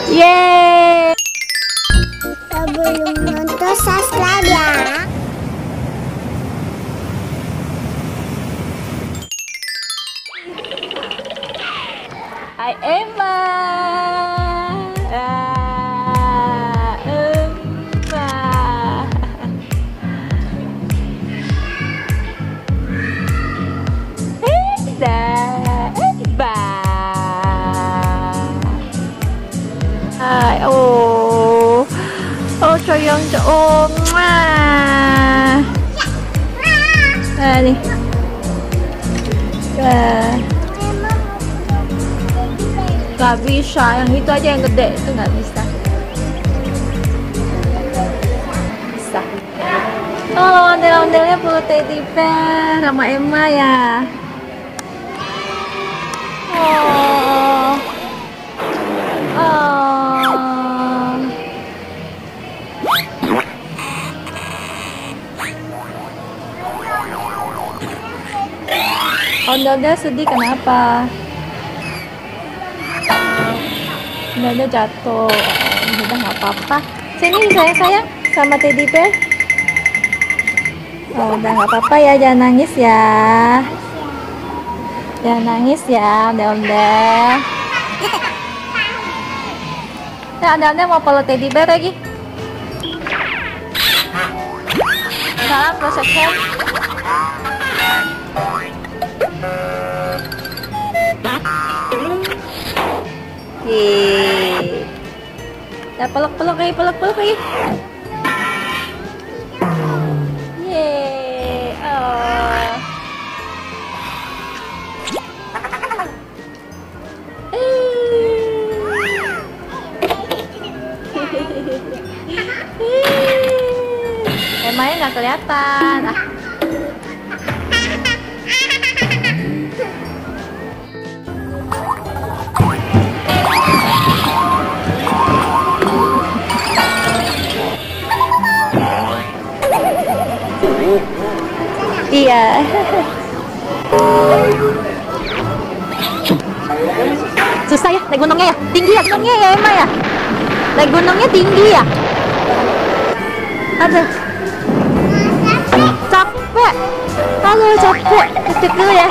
Yeay. Sebelum nonton subscribe ya. Hai Emma. Emma. Emma. Hai, oh sayang cho ôm. Nih. Gak bisa, yang itu aja yang gede, itu gak bisa. Bisa. Oh, ondel-ondelnya perlu teddy bear sama Emma ya. Oh. Ondel-ondel sedih kenapa? Ondel-ondel jatuh. Udah nggak apa-apa. Sini sayang-sayang sama teddy bear. Oh, udah nggak apa-apa ya, jangan nangis ya. Jangan nangis ya, ondel-ondel. Nah, ondel-ondel mau peluk teddy bear lagi. Salam, proses. Yeay. Peluk lagi. Yeay. Emangnya nggak kelihatan. Iya. Susah ya naik gunungnya ya? Tinggi ya gunungnya ya Emma ya? Naik gunungnya tinggi ya? Aduh. Capek. Halo capek. Cek dulu ya.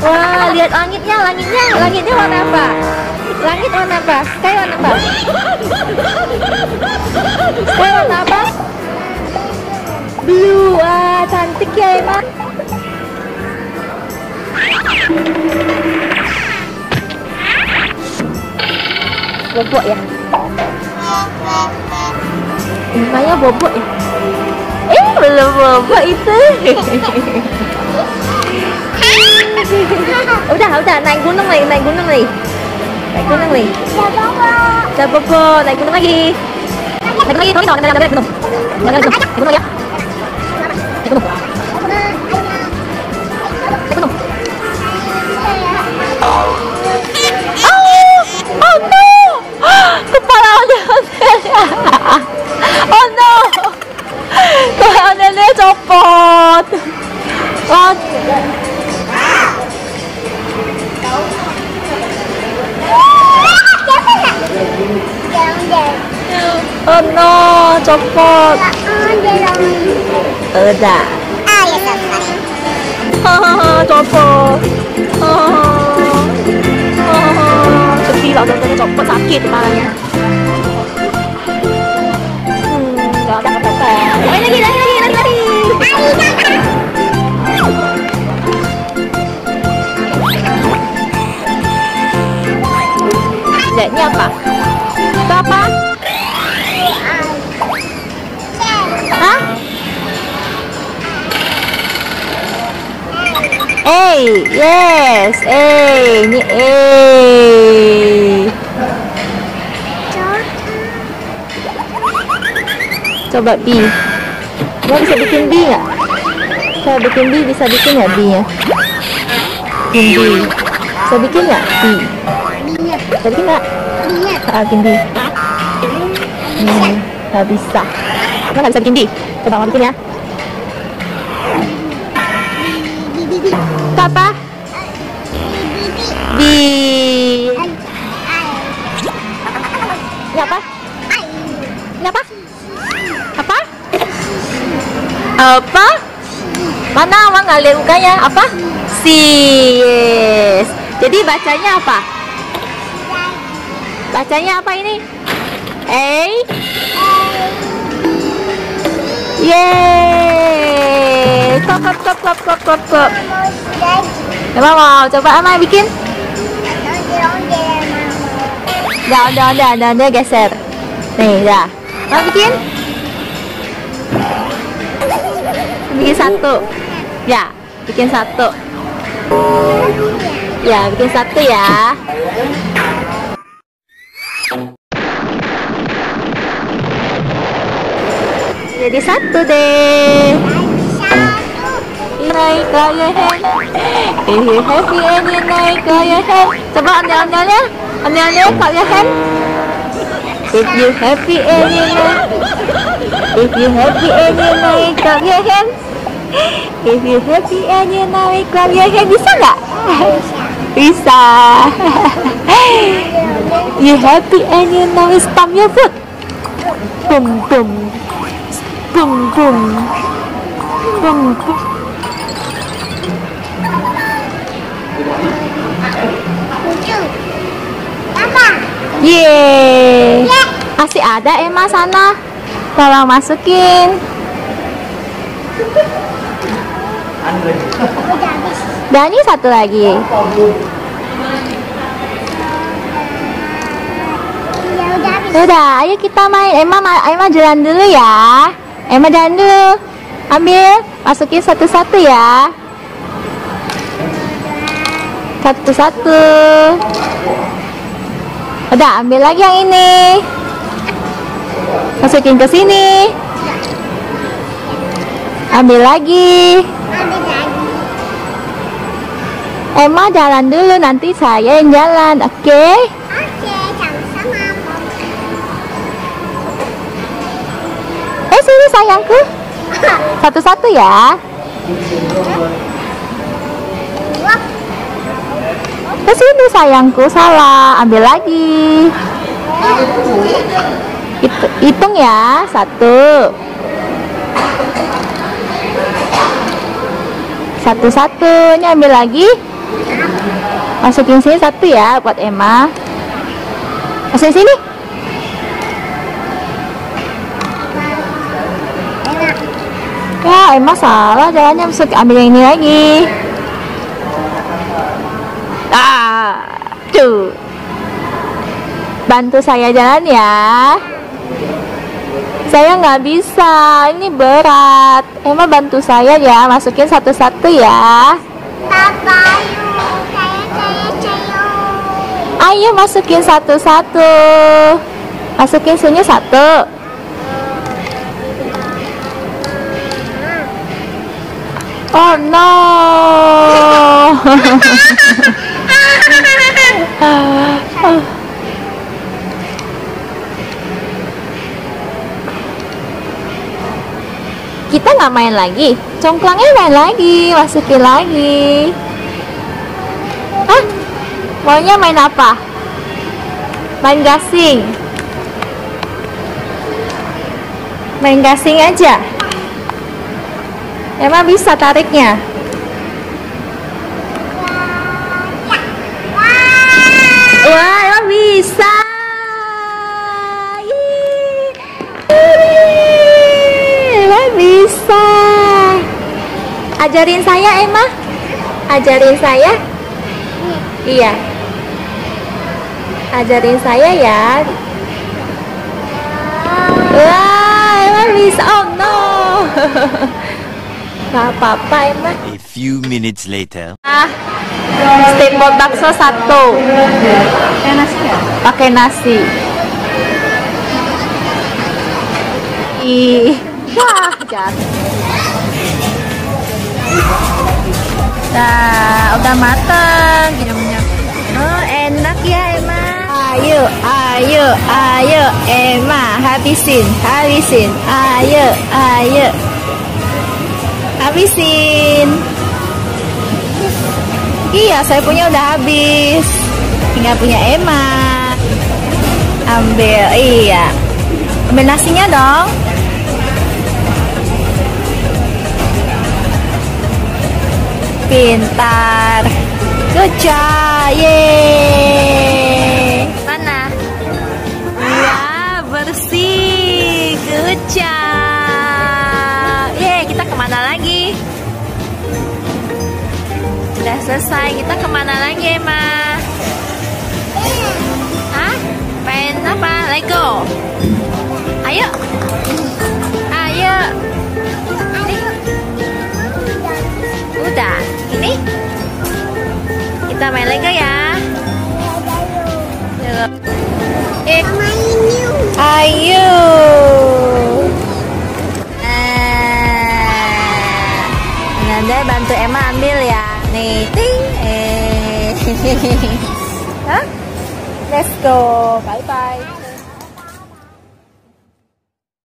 Wah, lihat langitnya warna apa? Langit warna apa? Sky warna apa? Sky warna apa? Blue. Wah, cantik ya Emma. Bobok ya? Mukanya bobok ya? Belum bobok itu. Udah naik gunung nih. Udah bobok, naik gunung lagi. Naik gunung ya. Naik gunung. Oh no! Kepala ondel-ondel. Oh no! Kepala ondel-ondel copot. Oh. Oh no, copot. Udah. Copot. Sedih lah udah copot, sakit kepalanya. Gak apa-apa. Lari. Ini apa? Itu apa? Hah? Yes. Ini Coba B. Lo bisa bikin B nggak? Coba bikin B, bisa bikin ya B-nya? Bikin B. Bisa bikin nggak B? Bisa bikin nggak? Bikin B. Nggak bisa. Lo nggak bisa bikin B? Coba mau bikin ya. Itu apa? B. Ini apa? Ini apa? Apa? Apa? Mana Mama nggak lihat mukanya? Apa? C. Yes. Jadi bacanya apa? Bacanya apa ini? A. Yeay. Klop klop klop klop klop klop klop. Coba mau coba Ama bikin. Udah geser. Nih, dah. Mau bikin? Bikin satu. Ya, bikin satu. Ya, bikin satu ya. Jadi satu deh. Naik clap your hand. If you happy and you naik clap your hand. Coba ondel-ondelnya. Ondel-ondel clap your hand. If you happy and you naik. If you happy and you naik clap your hand. If you happy and you naik clap your hand. Bisa nggak? Bisa. You happy and you naik stamp your foot. Boom boom. Boom boom. Boom boom. Yeay. Masih ada Emma sana. Tolong masukin. Dan ini satu lagi. Udah, ayo kita main. Emma jalan dulu ya. Emma jalan dulu. Ambil, masukin satu-satu ya. Satu-satu. Udah, ambil lagi yang ini. Masukin ke sini. Ambil lagi. Emma jalan dulu, nanti saya yang jalan, oke? Oke, sama-sama. Sini sayangku. Satu-satu ya. Ke sini sayangku, salah. Ambil lagi. Hitung ya. Satu. Satu-satu. Ini ambil lagi. Masukin sini satu ya buat Emma. Masukin sini. Ya, Emma salah jalannya. Ambil yang ini lagi. Tuh. Bantu saya jalan ya. Saya nggak bisa, ini berat. Emma bantu saya ya, masukin satu-satu ya. Papa, saya. Ayo masukin satu-satu. Masukin sini satu. Oh no. Kita nggak main lagi, congklangnya main lagi, masukin lagi. Maunya main apa? Main gasing. Main gasing aja. Emang bisa tariknya. Wah, emang bisa. Emang bisa. Ajarin saya, Emma. Ajarin saya. Iya. Ajarin saya ya. Wah, emang bisa. Oh no. Gak apa-apa Emma. A few minutes later. Steamboat bakso satu. Pakai nasi ya? Pakai nasi. Wah, jatuh. Nah, udah mateng. Oh, enak ya Emma. Ayo Emma, habisin. Ayo. Habisin. Iya, saya punya udah habis. Tinggal punya Emma. Ambil, iya. Ambil nasinya dong. Pintar. Good job. Yeay. Mana? Wah, bersih. Good job. Yeay, kita kemana lagi? Udah selesai, kita kemana lagi, Emma? Hah? Main apa? Lego? Ayo. Ayo. Nih. Udah. Ini. Kita main Lego ya. Ayo. Nanda bantu Emma ambil ya. Nih, ting. Hah? Let's go. Bye bye.